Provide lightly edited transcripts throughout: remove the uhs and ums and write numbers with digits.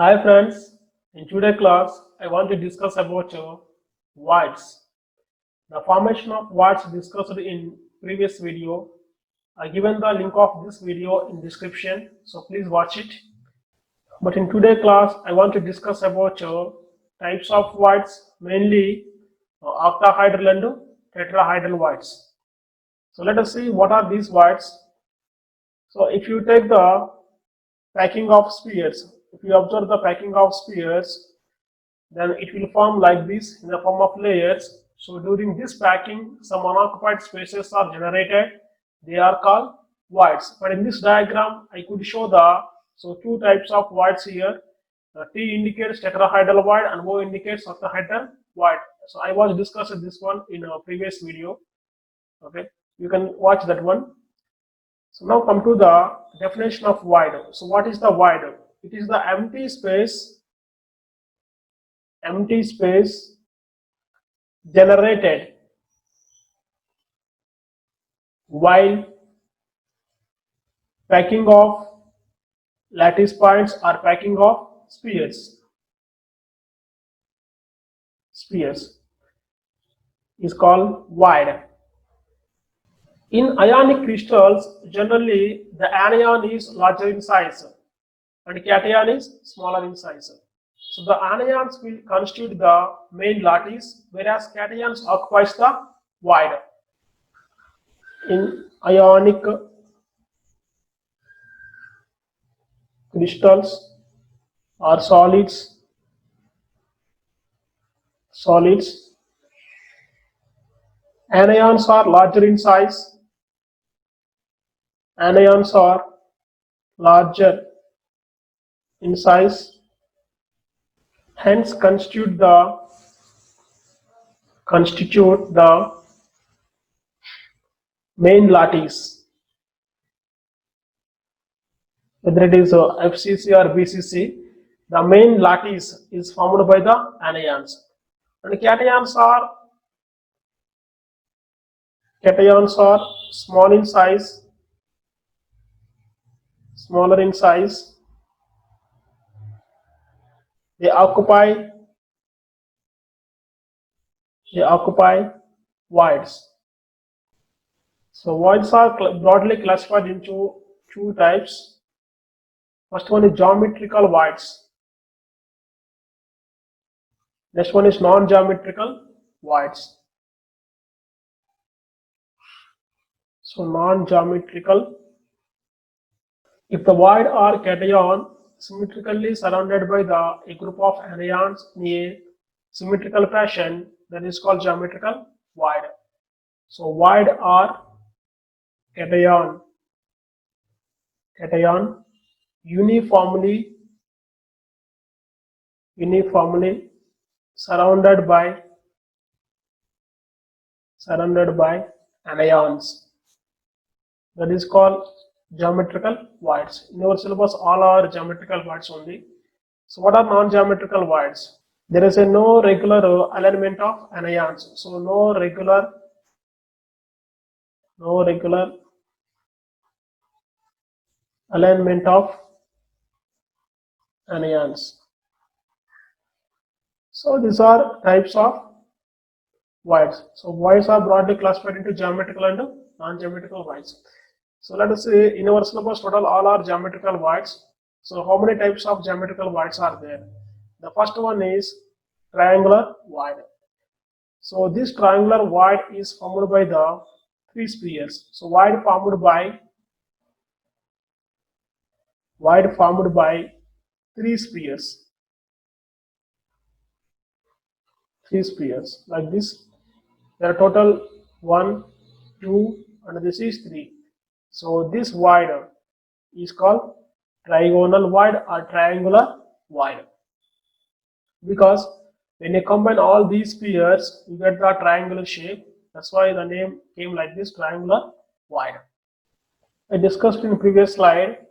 Hi friends, in today's class I want to discuss about voids. The formation of voids discussed in previous video. I given the link of this video in description, so please watch it. But in today's class I want to discuss about types of voids, mainly octahedral and tetrahedral voids. So let us see what are these voids. So if you take the packing of spheres, if you observe the packing of spheres, then it will form like this in the form of layers. So during this packing, some unoccupied spaces are generated. They are called voids. But in this diagram, I could show the two types of voids here. The T indicates tetrahedral void and O indicates octahedral void. So I was discussing this one in a previous video. Okay, you can watch that one. So now come to the definition of void. So what is the void? It is the empty space generated while packing of lattice points or packing of spheres is called void. In ionic crystals, generally the anion is larger in size and cation is smaller in size. So the anions will constitute the main lattice, whereas cations occupies the void. In ionic crystals or solids, anions are larger in size. Anions are larger in size, hence constitute the main lattice, whether it is FCC or BCC. The main lattice is formed by the anions, and cations are smaller in size. They occupy voids. So voids are broadly classified into two types. First one is geometrical voids. Next one is non-geometrical voids. So non-geometrical, if the void or cation symmetrically surrounded by a group of anions in a symmetrical fashion, that is called geometrical void. So void or cation uniformly surrounded by anions, that is called geometrical voids. In our syllabus, all are geometrical voids only. So what are non-geometrical voids? There is no regular alignment of anions. So no regular alignment of anions. So these are types of voids. So voids are broadly classified into geometrical and non-geometrical voids. So let us say in our syllabus total all are geometrical voids. So how many types of geometrical voids are there? The first one is triangular void. So this triangular void is formed by the three spheres. So void formed by three spheres like this. There are total 1, 2, and this is 3. So this void is called trigonal void or triangular void, because when you combine all these spheres you get the triangular shape. That's why the name came like this, triangular void. I discussed in previous slide,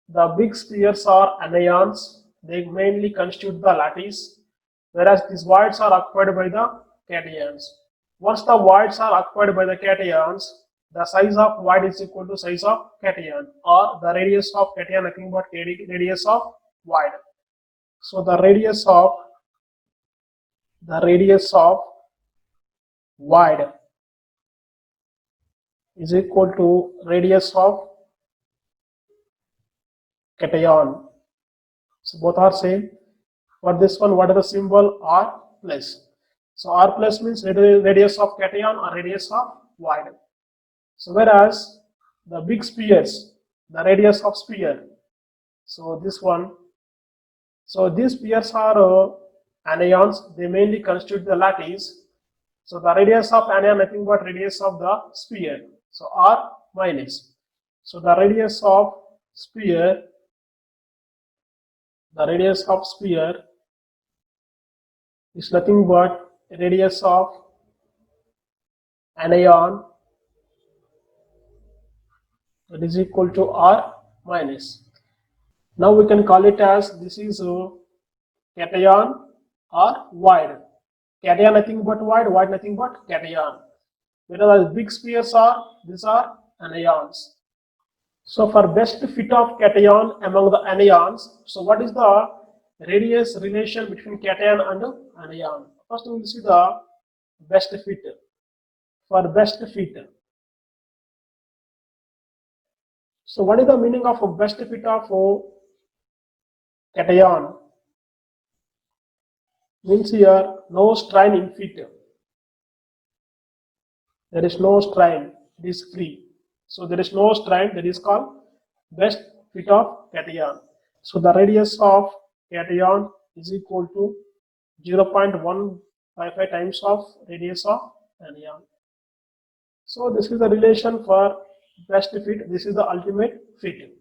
the big spheres are anions. They mainly constitute the lattice, whereas these voids are occupied by the cations. Once the voids are occupied by the cations, the size of void is equal to size of cation, or the radius of cation nothing but radius of void. So the radius of void is equal to radius of cation. So both are same. For this one, what is the symbol? R plus. So R plus means radius of cation or radius of void. So whereas the big spheres, the radius of sphere. So this one. So these spheres are anions. They mainly constitute the lattice. So the radius of anion nothing but radius of the sphere. So R minus. So the radius of sphere is nothing but radius of anion, that is equal to R minus. Now we can call it as this is cation or void. Cation nothing but void nothing but cation. Whereas big spheres are, these are anions. So for best fit of cation among the anions, so what is the radius relation between cation and anion? First we will see the best fit. For best fit. So what is the meaning of a best fit of cation? Means here no strain in fit. There is no strain, it is free. So there is no strain, that is called best fit of cation. So the radius of cation is equal to 0.155 times of radius of anion. So this is the relation for best fit. This is the ultimate fit.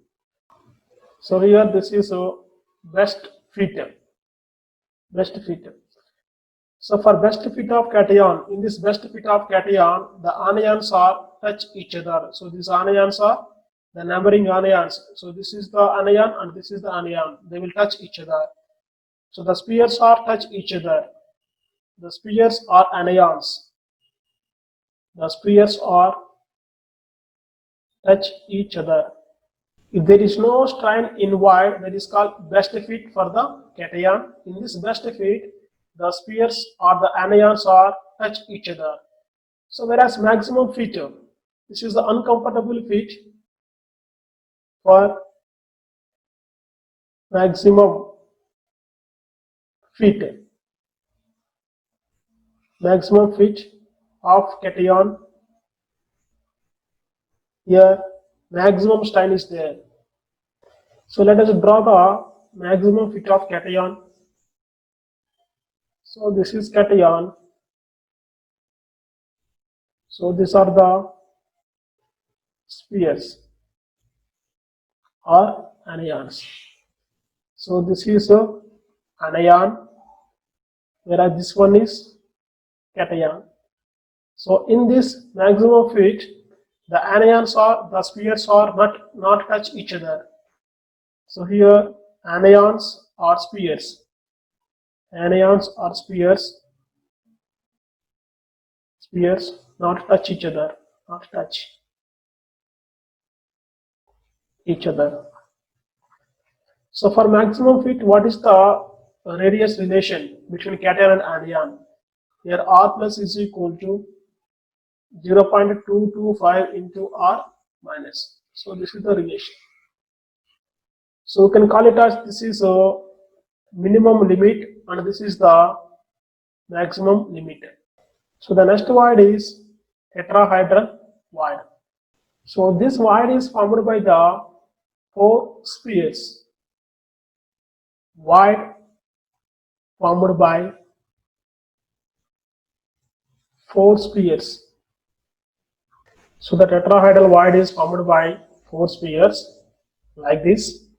So here this is a best fit. Best fit. So for best fit of cation, in this best fit of cation, the anions are touch each other. So these anions are the neighboring anions. So this is the anion and this is the anion. They will touch each other. So the spheres are touch each other. The spheres are anions. The spheres are touch each other. If there is no strain in void, that is called best fit for the cation. In this best fit, the spheres or the anions are touch each other. So whereas maximum fit, this is the uncomfortable fit for maximum fit. Maximum fit of cation. Here maximum strain is there. So let us draw the maximum fit of cation. So this is cation. So these are the spheres or anions. So this is a anion, whereas this one is cation. So in this maximum fit, the anions or the spheres are not touch each other. So here anions or spheres. Anions or spheres not touch each other, not touch each other. So for maximum fit, what is the radius relation between cation and anion? Here R plus is equal to 0.225 into R minus. So this is the relation. So we can call it as this is a minimum limit and this is the maximum limit. So the next void is tetrahedral void. So this void is formed by the four spheres. Void formed by four spheres. So the tetrahedral void is formed by four spheres like this.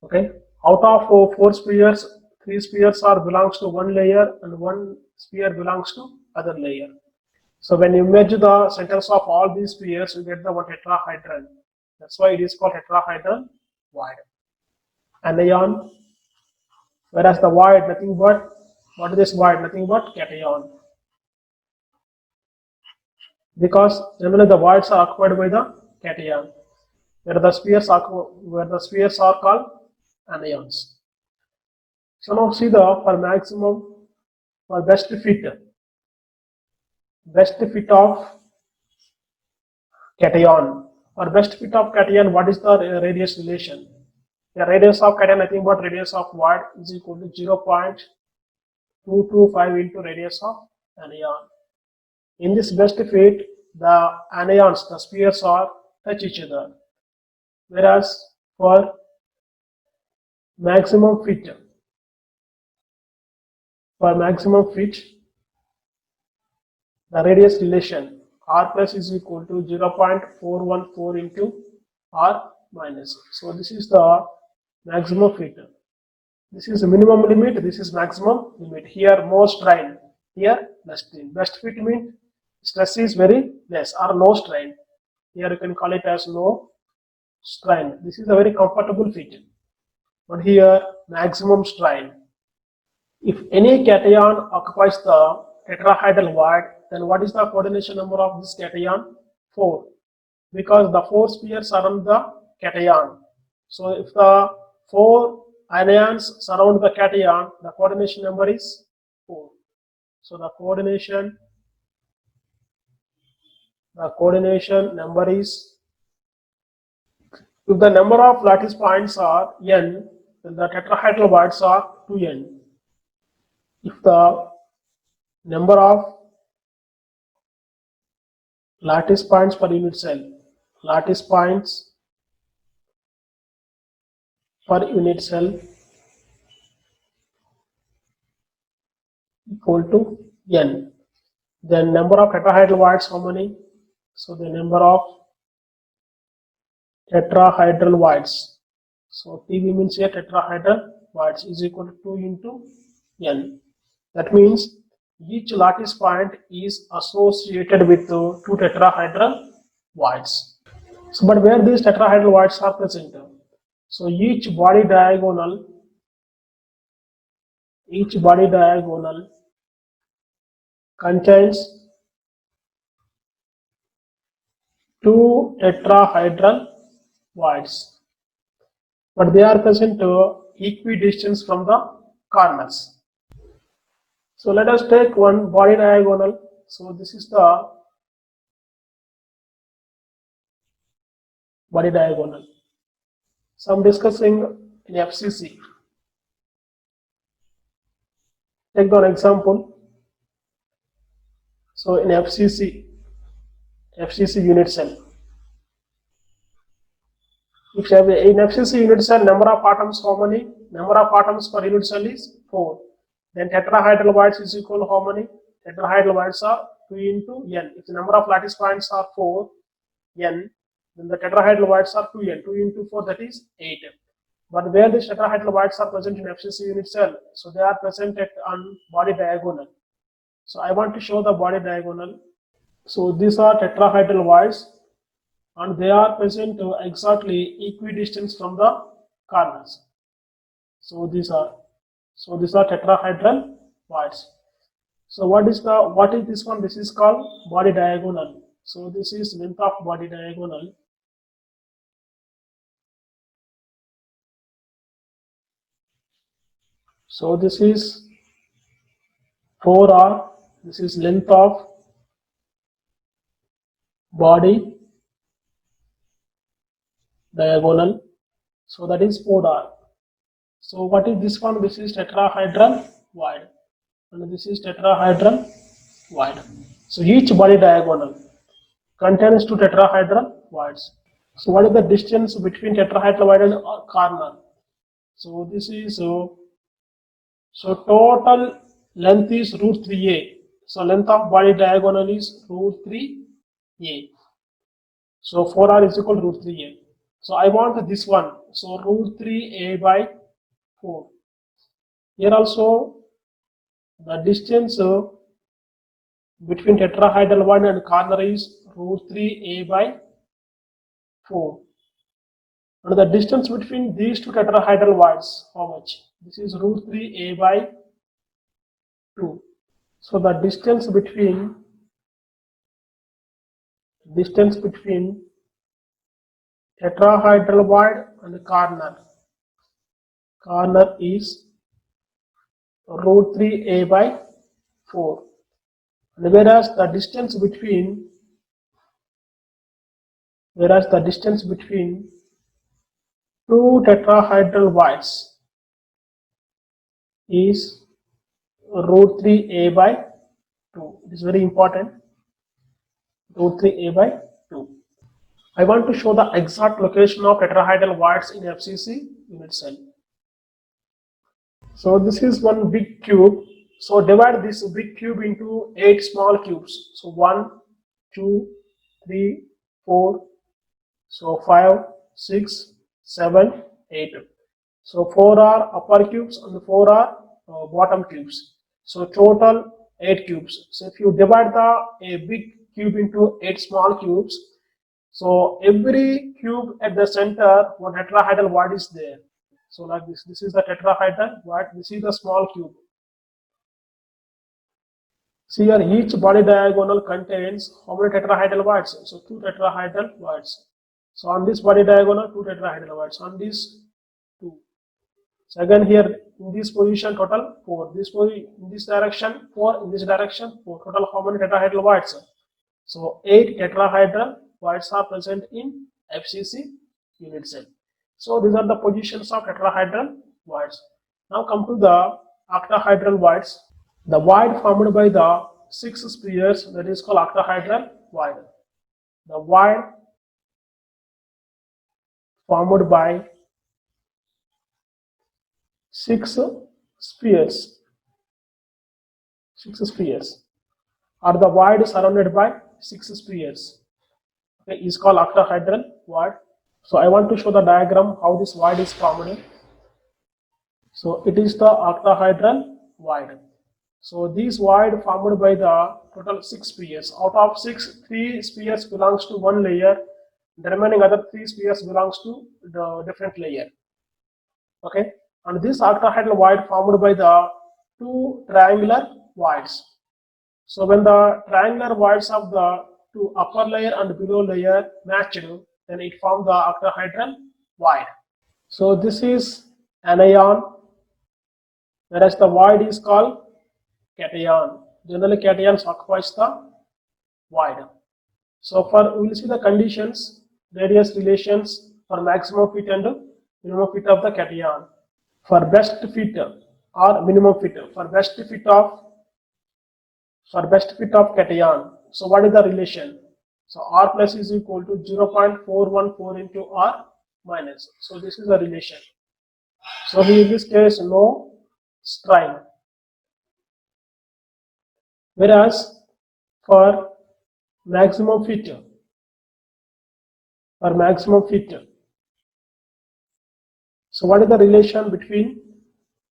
Okay. Out of four spheres, three spheres are belongs to one layer and one sphere belongs to other layer. So when you measure the centers of all these spheres, you get the one tetrahedron. That's why it is called tetrahedral void. Anion, whereas the void nothing but, what is this void? Nothing but cation. Because generally the voids are occupied by the cation, where the spheres are called anions. So now see the for maximum for best fit of cation. For best fit of cation, what is the radius relation? The radius of cation, nothing but radius of void is equal to 0.225 into radius of anion. In this best fit, the anions, the spheres are touch each other. Whereas for maximum fit, the radius relation r plus is equal to 0.414 into r minus. So this is the maximum fit. This is the minimum limit, this is maximum limit. Here more strain, here less strain. Best fit means stress is very less or no strain. Here you can call it as no strain. This is a very comfortable fit. But here maximum strain. If any cation occupies the tetrahedral void, then what is the coordination number of this cation? 4. Because the 4 spheres surround the cation. So if the 4 anions surround the cation, the coordination number is 4. So the coordination number is, if the number of lattice points are n, then the tetrahedral voids are 2n. If the number of lattice points per unit cell, equal to n, then number of tetrahedral voids, how many? So the number of tetrahedral voids, so TV means here tetrahedral voids is equal to 2 into n. That means each lattice point is associated with 2 tetrahedral voids. So, but where these tetrahedral voids are present? So each body diagonal contains 2 tetrahedral voids, but they are present equidistant from the corners. So let us take one body diagonal. So this is the body diagonal. So I'm discussing in FCC. Take one example. So in FCC unit cell. If you have in FCC unit cell, number of atoms, how many? Number of atoms per unit cell is 4. Then tetrahedral voids is equal to how many? Tetrahedral voids are 2 into n. If the number of lattice points are 4, n, then the tetrahedral voids are 2n. 2 into 4, that is 8. But where the tetrahedral voids are present in FCC unit cell, so they are present on body diagonal. So I want to show the body diagonal. So these are tetrahedral voids, and they are present exactly equidistant from the corners. So these are tetrahedral voids. So what is this one? This is called body diagonal. So this is length of body diagonal. So this is 4r. This is length of body diagonal. So that is 4r. So what is this one? This is tetrahedral void, and this is tetrahedral void. So each body diagonal contains 2 tetrahedral voids. So what is the distance between tetrahedral void and corner? So this is so total length is root 3a. So length of body diagonal is root 3a. So 4r is equal to root 3a. So I want this one. So root 3a by 4. Here also the distance between tetrahedral void and corner is root 3a by 4. And the distance between these 2 tetrahedral voids, how much? This is root 3a by 2. So the distance between tetrahedral void and corner is root 3a by 4. And whereas the distance between two tetrahedral whites is root 3a by 2. It is very important. Root 3a by 2. I want to show the exact location of tetrahedral whites in FCC unit cell. So this is one big cube. So divide this big cube into 8 small cubes. So 1, 2, 3, 4, so 5, 6, 7, 8. So 4 are upper cubes and 4 are bottom cubes. So total 8 cubes. So if you divide a big cube into 8 small cubes, so every cube at the center, one tetrahedral void is there. So like this is the tetrahedral void, this is the small cube. See here, each body diagonal contains how many tetrahedral voids? So 2 tetrahedral voids. So on this body diagonal, 2 tetrahedral voids. On this, 2. So again here, in this position, total 4. In this direction, 4. In this direction, 4. Total how many tetrahedral voids? So 8 tetrahedral voids are present in FCC unit cell. So these are the positions of tetrahedral voids. Now come to the octahedral voids. The void formed by the 6 spheres, that is called octahedral void. The void formed by 6 spheres, or the void surrounded by 6 spheres, okay, is called octahedral void. So I want to show the diagram how this void is formed. So it is the octahedral void. So this void formed by the total 6 spheres. Out of 6, 3 spheres belongs to one layer. The remaining other 3 spheres belongs to the different layer. Okay, and this octahedral void formed by the 2 triangular voids. So when the triangular voids of the 2 upper layer and below layer matched, then it formed the octahedral void. So this is anion, whereas the void is called cation. Generally cations occupies the void. So we will see the conditions, various relations for maximum fit and minimum fit of the cation. For best fit or minimum fit, for best fit of cation. So what is the relation? So R plus is equal to 0.414 into R minus. So this is the relation. So here in this case no strain. Whereas for maximum fit, so what is the relation between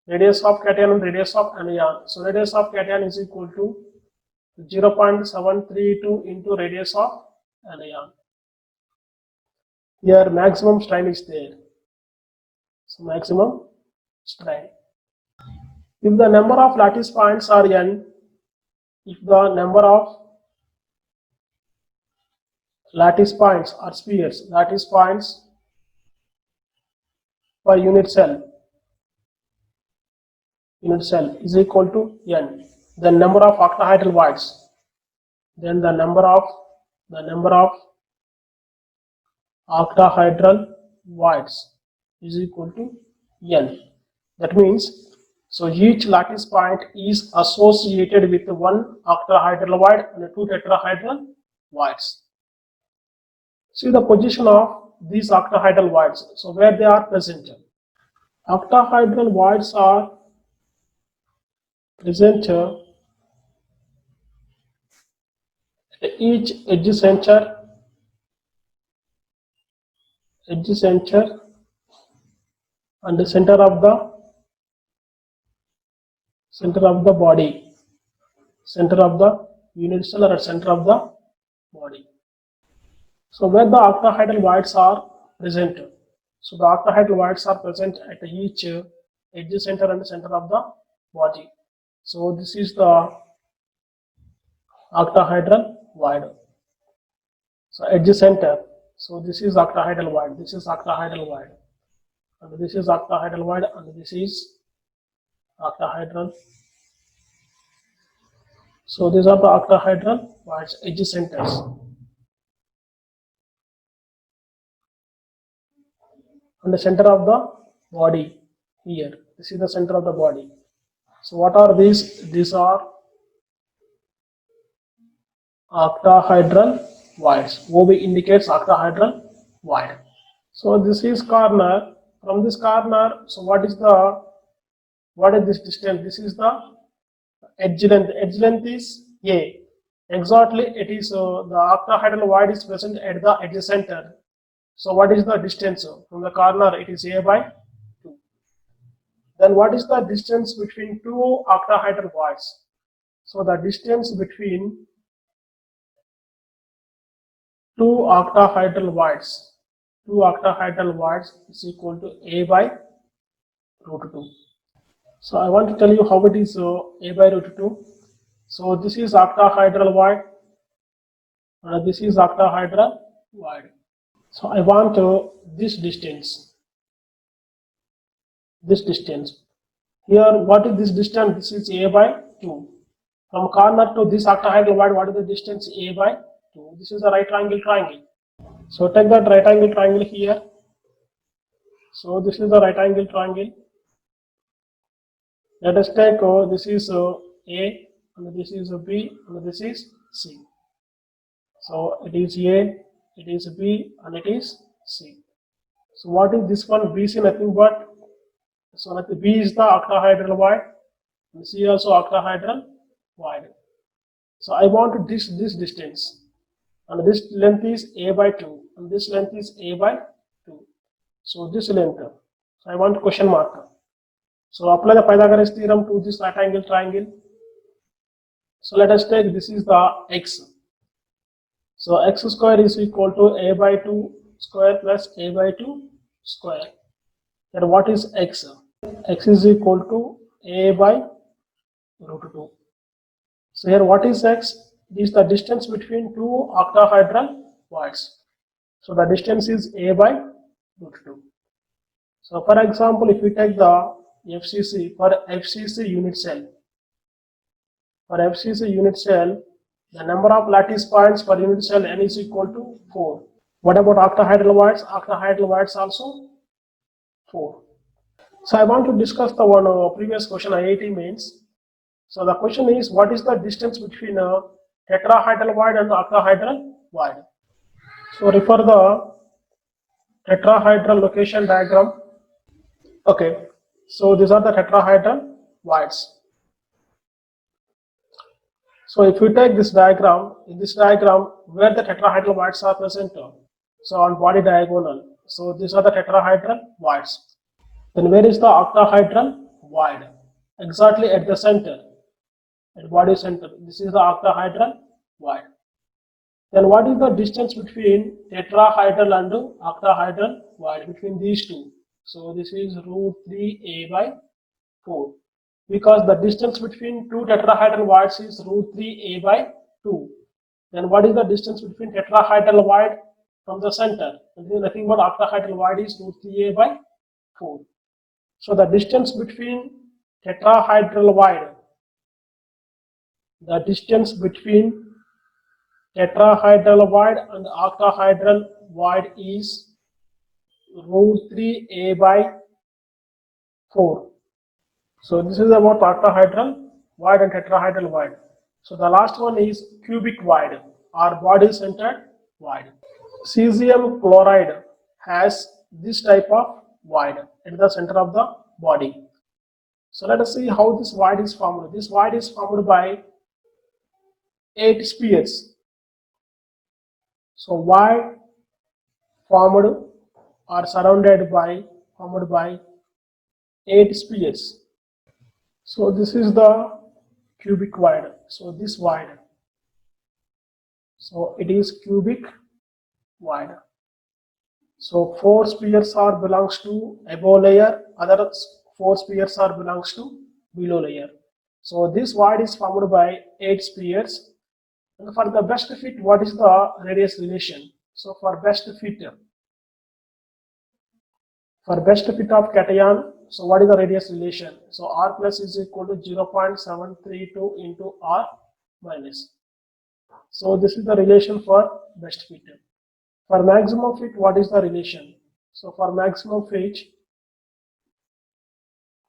radius of cation and radius of anion? So radius of cation is equal to 0.732 into radius of anion. Here maximum strain is there. So maximum strain. If the number of lattice points are n, if the number of lattice points or spheres, lattice points per unit cell is equal to n, then number of octahedral voids, then the number of octahedral voids is equal to n. That means, so each lattice point is associated with one octahedral void and 2 tetrahedral voids. See the position of these octahedral voids. So where they are present. Octahedral voids are present at each edge center and the center of the body, center of the unit cell or center of the body. So where the octahedral voids are present, so the octahedral voids are present at each edge center and center of the body. So this is the octahedral void. So edge center. So this is octahedral void. This is octahedral void, and this is octahedral void, and this is octahedral. So these are the octahedral voids, edge centers. And the center of the body here. This is the center of the body. So what are these? These are octahedral voids. OB indicates octahedral void. So this is corner. From this corner, so what is this distance? This is the edge length. Edge length is A. Exactly, it is the octahedral void is present at the edge center. So what is the distance from the corner? It is A by 2. Then what is the distance between two octahedral voids? So the distance between two octahedral voids is equal to A by root 2. So I want to tell you how it is A by root 2. So this is octahedral void, this is octahedral void. So I want this distance. Here, what is this distance? This is A by 2. From corner to this octahedral void, what is the distance? A by 2. This is a right angle triangle. So take that right angle triangle here. So this is the right angle triangle. Let us take this is A, and this is B, and this is C. So it is A, it is B, and it is C. So what is this one? BC nothing but, so like B is the octahedral void, and C also octahedral void. So I want this distance, and this length is A by 2, and this length is A by 2. So this length, so I want question mark. So apply the Pythagoras theorem to this right angle triangle. So let us take this is the x. So x square is equal to A by 2 square plus A by 2 square. Then what is x? X is equal to A by root 2. So here what is x? It is the distance between two octahedral voids. So the distance is A by root 2. So for example, if we take the FCC, for FCC unit cell, the number of lattice points per unit cell n is equal to 4. What about octahedral voids? Octahedral voids also 4. So I want to discuss the one previous question IIT mains. So the question is, what is the distance between a tetrahedral void and the octahedral void? So refer the tetrahedral location diagram. Okay, so these are the tetrahedral voids. So if you take this diagram, in this diagram where the tetrahedral voids are present, so on body diagonal, so these are the tetrahedral voids. Then where is the octahedral void? Exactly at the center, at body center. This is the octahedral void. Then what is the distance between tetrahedral and octahedral void, between these two? So this is root 3 A by 4. Because the distance between two tetrahedral voids is root 3 A by 2. Then what is the distance between tetrahedral void from the center? Nothing but octahedral void is root 3 A by 4. So the distance between tetrahedral void, and octahedral void is root 3 A by 4. So this is about octahedral void and tetrahedral void. So the last one is cubic void or body centered void. Cesium chloride has this type of void at the center of the body. So let us see how this void is formed. This void is formed by 8 spheres. So void formed by 8 spheres. So this is the cubic void. So this void, so it is cubic void. So 4 spheres are belongs to above layer, other 4 spheres are belongs to below layer. So this void is formed by 8 spheres. And for the best fit, what is the radius relation? So for best fit of cation, So what is the radius relation? So R plus is equal to 0.732 into R minus. So this is the relation for best fit. For maximum fit, what is the relation? So for maximum fit,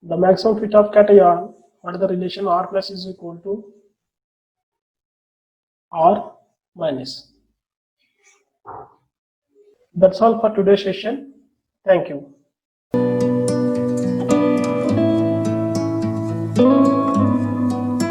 the maximum fit of cation, what is the relation? R plus is equal to R minus. That's all for today's session. Thank you.